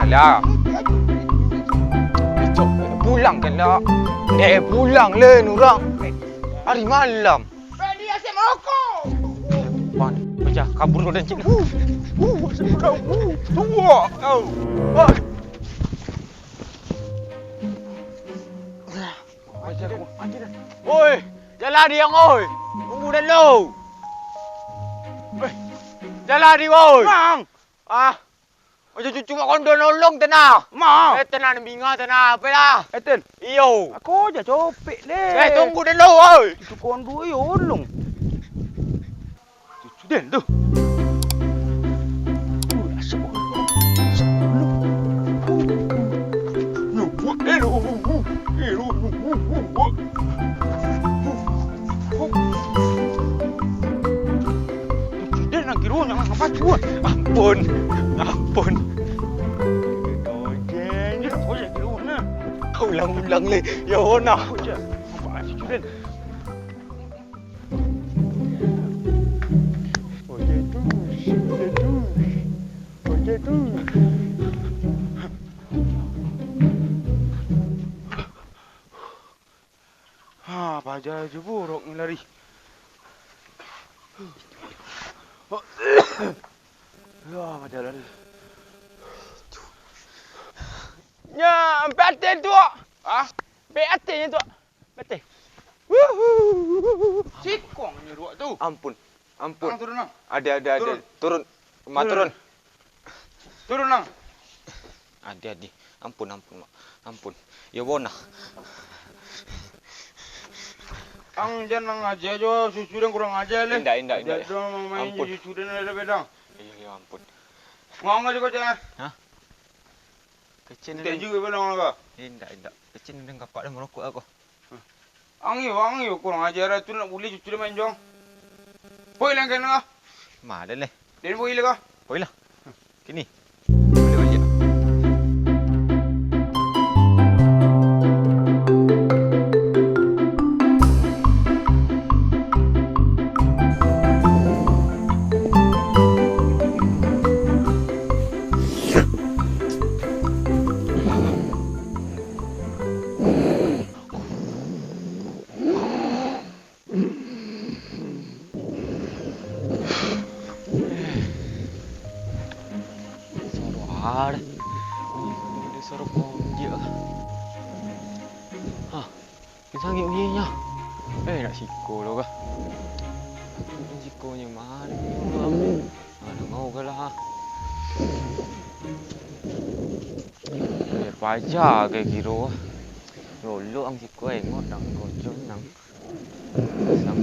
lah. Cok, pulang kan lah. Pulang lah nurang. Hari malam. Ready asyik merokok. Pan, pecah kabur dan cik. Sedang. Tua kau. Oi, jalan dia oi. Tunggu dulu. Jalan dia oi. Mang. Macam cucu mak kondo nolong tenah. Mang. Tenah ni binga tenah. Apa lah? Eten. Iyo. Aku aja copek le. Tunggu dulu oi. Cucu kondo yo ulung. Cucu den tu. Asyik dia nak kira jangan apa cuat. Ampun. Dojen, dia kau jangan kira mana. Kau ulang-ulang le. Ya ona. Kau je. Apa cucu den? Oje tu. Baja je buruk ni lari. Ya, baja lari. Ya, betul tu. Betul tu. Betul. Cikong ni ruak tu. Ampun. Nang turun nang. Ada. Turun. Mak turun. Turun nang. Ada. Ampun, mak. Ampun. Ya bona. Ang jangan aja jo susu dan kurang aja le. Indah. Jadi main susu dan ada bedang. Ya ampun. Ngau ngaji kau jangan. Kecil Tak juga bedang lah. Indah. Kecil ni kapak dah merokok aku. Ang yo kurang ajar tu nak boleh susu dan main jong. Boleh lah kena. Mana le? Dia boleh lah. Boleh lah. Kini. Boleh balik. Dia suruh konje. Kisangit bunyinya. Nak siko lo kah? Sikonya mana? Ada mau ke lah. Pajar ke kira. Lolo ang siko engok dang kocon nang. Sang.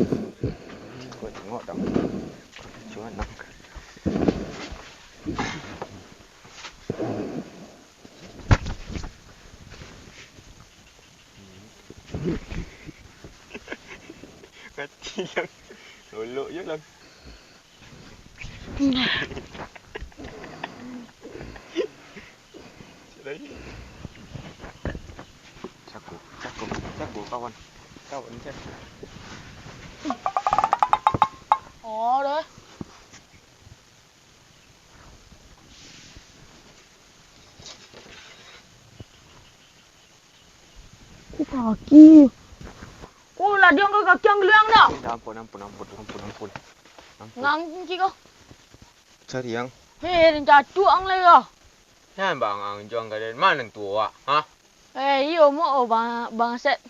Siko engok dang. Kocon nang. Kati yang lolok je lang. Caku kawan. Kawan cak. Deh. Kaki. Lah dia angkat kaki ang geliang dah. Ampun. Ngang cik kau. Cari yang. Hei, jatuh ang lega. Yan bang ang juang gaden mana tua? Iyo mo bang set.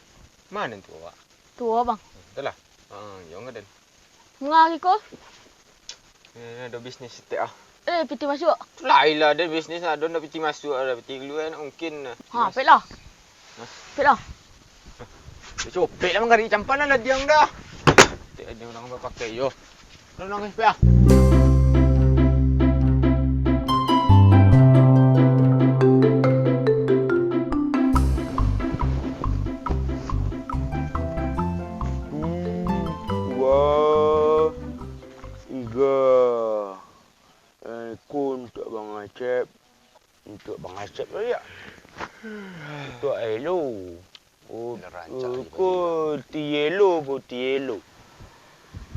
Mana tua? Tua bang. Itulah. Juang gaden. Ngaki ko. Ada bisnis setiap. Piti masuk. Lah ada bisnis ada nak piti masuk ada piti keluar mungkin. Pet lah. Copek lah mengari campan lah dia dah. Tak ada orang pakai yo. Nang sepah. Untuk Bang Acep ya. Untuk Elo. Putih yellow.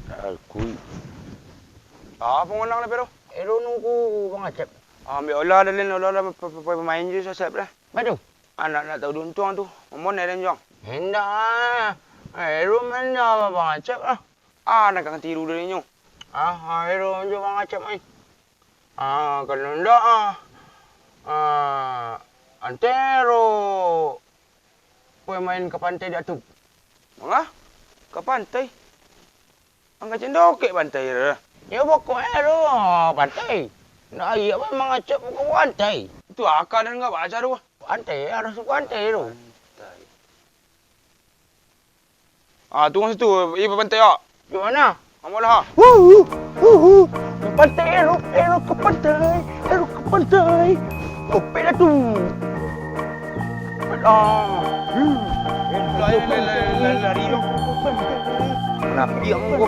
Aku. Apa menang le pero? Elo nunggu Bang Acep. Ambil olah dah Lin, olah dah pemain je siap dah. Betul. Anak nak tahu untung tu. Momon dah Jong. Hendak. Rum hendak bang acap lah. Nak kang tiru dah Nyong. Rum je bang acap main. Kalau hendak antero main ke pantai dah tu. Mangah? Ke pantai? Angkat cendok ke pantai dah. Ya pokok pantai. Nak air apa memang acap ke pantai. Itu akak dan enggak baca tu. Pantai, harus ke pantai tu. Tunggu situ. Ibu pantai tak? Di mana? Kamu lah. Ke pantai, ke pantai, ke pantai. Kopi dah tu. Lari tu. Nak diam kau.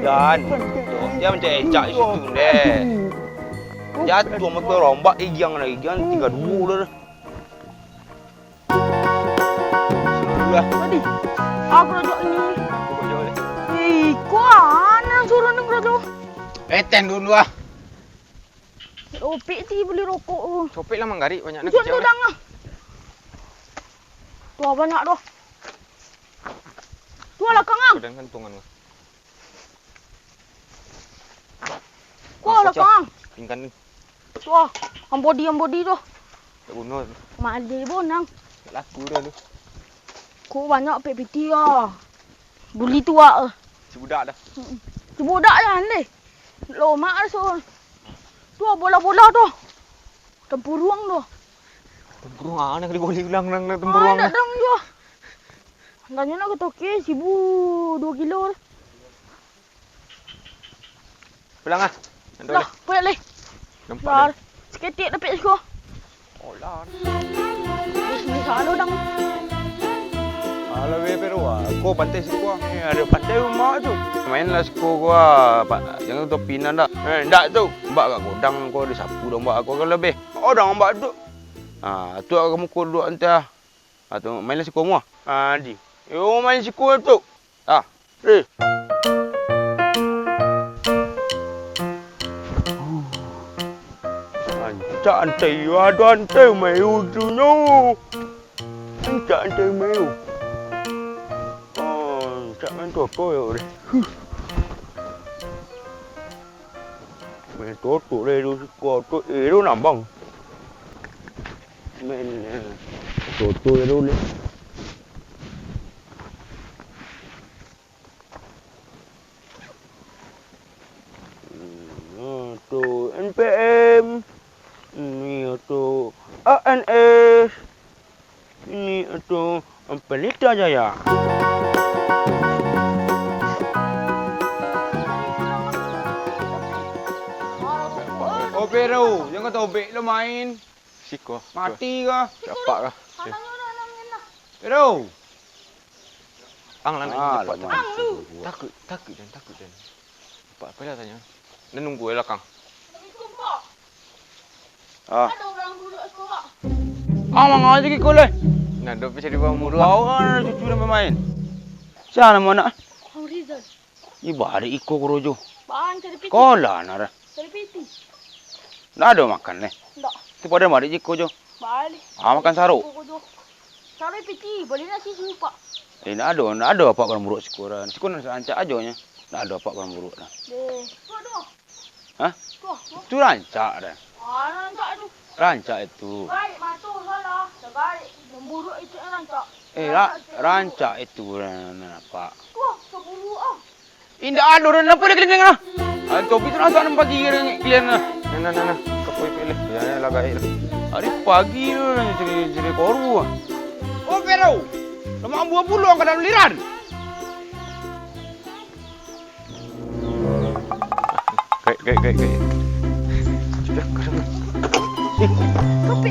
Dan dia macam ejak di situ deh. Jatuh macam rombak igiang 32 dah. Sudah. Tadi. Aku rojok ini. Kuah nak suruh neng rojok. Ten dulu ah. Opik sih beli rokok. Copek lah manggari banyak nak Jom tu dang ah. Tuah banyak tu. Tuah lah kang ang. Dan kantungan. Kuah lah kang. Pingkan Tuah, ambodi tu. tak bunuh. Mandi bonang. Laku dah tu. Ku banyak PPT ah. Buli tua. Si budak dah. Budak lah ni. Loma so. Tu bola-bola tu. Tempuruang tu. Tempurung nak kali boleh ulang nang tempurung. Nak dang je. Tanya nak kata okey 1,000 2 kilo. Pulang ah. Lah, boleh leh. Nampak Dah. dah. Seketik dapat sekolah. Oh lah. Ni salah dang. Alah pero aku pantai situ ada pantai rumah tu. Mainlah siku jangan tu pinan dah. Ndak tu. Mbak kat godang kau ada sapu dah mbak aku kan lebih. Orang mbak tu. Tu kamu kau duduk antah. Tu mainlah siku mu. Di. Yo main siku tu. Eh. Antai ada antai mayu tu no. Antai mayu. Tak main toto ya udah. Main toto deh tu toto itu nambang. Main toto itu deh. Tu NPM. Ini tu ANS. Ini tu Pelita Jaya. Obek tu. Jangan kata obek lu main. Siko. Mati ke? Dapat kah? Tanya dah nang ni. Pero. Ang lah nak dapat tu. Ang tu. Takut dan. Apa lah tanya. Dan nunggu lah kang. Ada orang duduk sekolah. Mang aja kau le. Nah, dok bisa di bawah murah. Kau kan cucu dan bermain. Siapa nama nak? Kau Rizal. Ibarat iko kurojo. Bahan cari piti. Kola nara. Cari piti. Nak ada makan le. Tak. Tu pada mari iko jo. Balik. Makan saruk. Cari piti. Boleh nasi supa. Nak ada apa kan buruk sikuran. Sikuran rancak aja nya. Nak ada apa kan buruk dah. Deh. Tu. Hah? Tu. Itu rancak dah. Rancak tu. Rancak itu. Baik, matu salah. Sebalik. Memburuk itu yang rancak. Rancak itu apa? Wah, keburu ah. Indah ada orang apa dia keling lah. Topi tu rasa nampak kalian lah. Nah. Kapoi pilih. Ya, lagai lah. Hari pagi tu jadi koru. Oh, pero. Lama buah bulu angkat dalam liran. Gait. Sudah, kau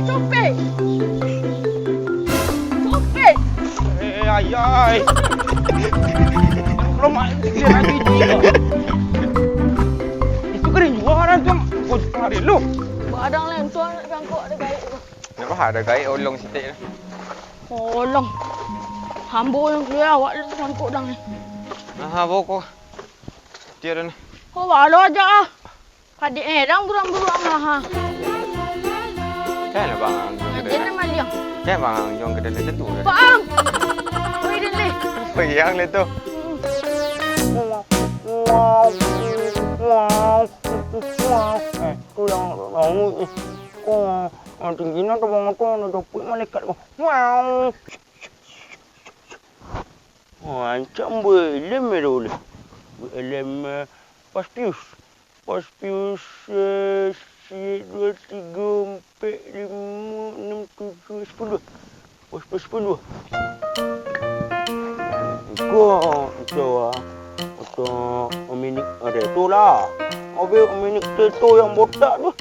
Copek. Ayai. Belum dia lagi dia. Itu kering jualan tu. Kau cari lu. Badang lain tu rangkuk ada gait tu. Nampak ada gait olong sitik. Olong. Hambo yang keluar awak dia rangkuk dang ni. Boko. Dia dah ni. Oh, balu aja ah. Padik dang burang-burang lah ha. Kan lah bang ang jong Dia kedai. nama liang. Kan bang ang jong kedai le tu. Bang. Oi dia ni. Yang le tu. Aku yang mau tinggi nak bang aku nak dapat malaikat kau. Wow. Macam belum merol. Belum paspius. Paspius 1, 2, 3, 4, 5, 6, 7, 10. Paspius 10. Kau atau minik ada tu lah. Habis minik tu yang botak tu.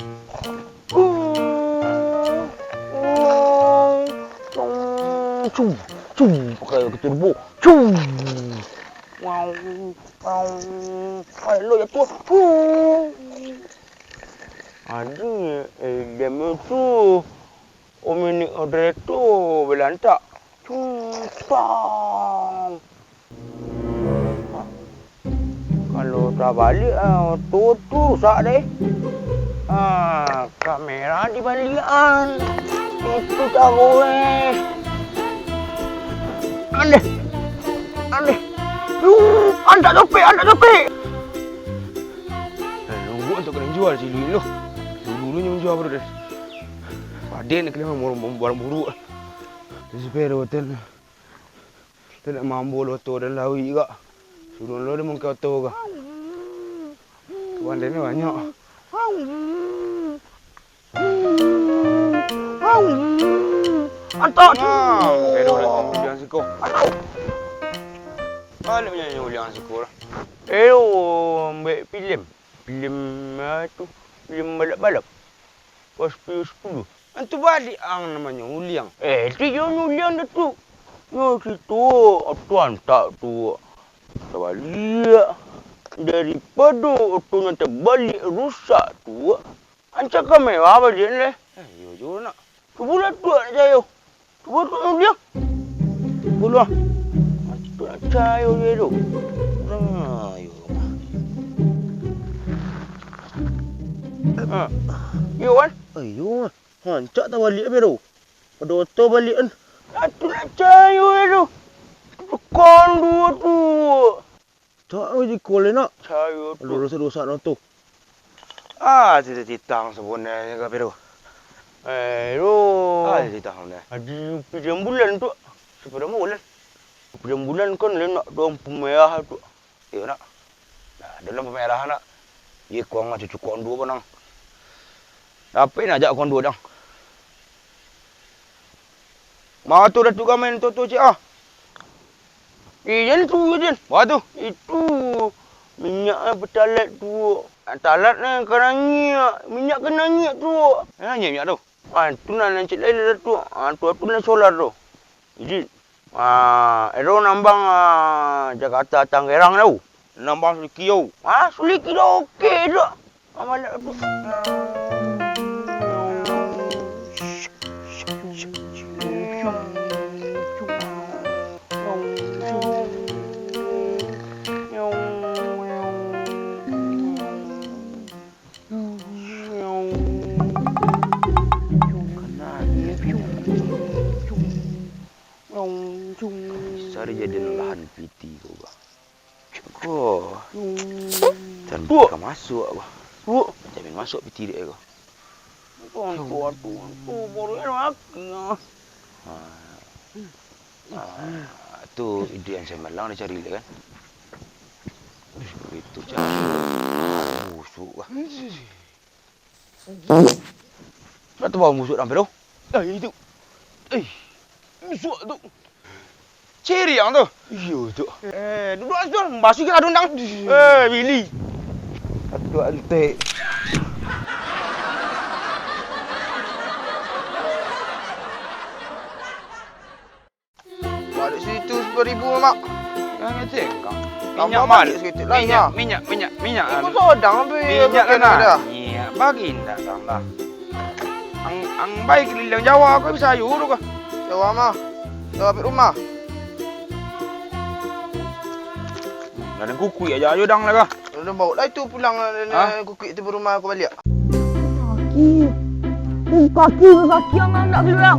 Cung, pakai turbo. Cung. Wow. Ay, lo ya tu. Ada demo tu. Minik ada tu belantak. Cung. Kalau tak balik, tu rusak deh. Kamera di balikan. Itu tahu Aneh. Anda capek. Nunggu untuk kena jual si Luin lu. Dulunya menjual baru deh. Paden nak kena barang buruk. Desespero hotel. Tidak mampu lo tu dan lawi juga. Suruh lo dia mungkin tu ke. Kawan dia ni banyak. Antok. Pero nak ulian siko. Ada punya ulian siko lah. Ambil filem tu, filem balap-balap. Paspius 10. Antu balik ang namanya uliang. Tu yang ulian dah tu. Yang situ, tuan tak tu. Tak balik. Daripada tu yang terbalik rusak tu. Ancak kamera balik ni. Yo jo nak. Sebulan tu nak cayo. Sebulan tu yang uliang. Sebulan. Tu nak cayo dia tu. Yo kan? Ayo, hancak tak balik apa tu? Pada otor balik kan? Tu nak cayo dia tu. Tekan dua tu. Tak lagi call nak. Cayo tu. Kalau dosa-dosa nak tu. Cita-cita sebenarnya ke pero. Lo. Cita sebenarnya. Ada pinjam bulan tu. Sepeda bulan. Pinjam bulan kan dia nak dalam pemerah tu. Ya nak. Nah, dalam pemerah nak. Ye kuang cucu kuang dua panang. Apa nak ajak kuang dua dang? Mau tu dah tukar main tu cik ah. Yang tu je. Wah tu. Itu minyak bertalat tu. Talat ni kena nyiak. Minyak kena nyiak tu. Nanya minyak tu. Tu nak cik lain dah tu. Tu nak solar tu. Jadi, Ero nambang Jakarta Tangerang tau. Nambang sedikit. Sulit kira okey tu. Amalak tu. Sari jadi lahan piti kau bah. Kau. Dan Tuh. buka masuk aku. Tu. Jangan masuk piti dia kau. Tu baru enak. Tu ide yang saya malang dia cari dia kan. Itu cari. Busuk kah. Nak tu bawa busuk sampai tu. Itu. Busuk tu. Ceri yang tu. Iyo tu. Duduk asal. Basuh kita dundang. Billy. Satu antek. Balik situ 10,000 mak. Yang ngecek kau. Tambah balik sikit lah. Minyak. Aku sodang habis. Minyak kan dah. Minyak bagi ndak dah. Ang baik keliling Jawa kau bisa sayur tu kau. Jawa mah. Jawa pergi rumah. Ada kuku aja ayo dang lah kau. Dah bawa lah itu pulang kukik tu rumah aku balik. Kaki. Kaki ke kaki yang nak bilang.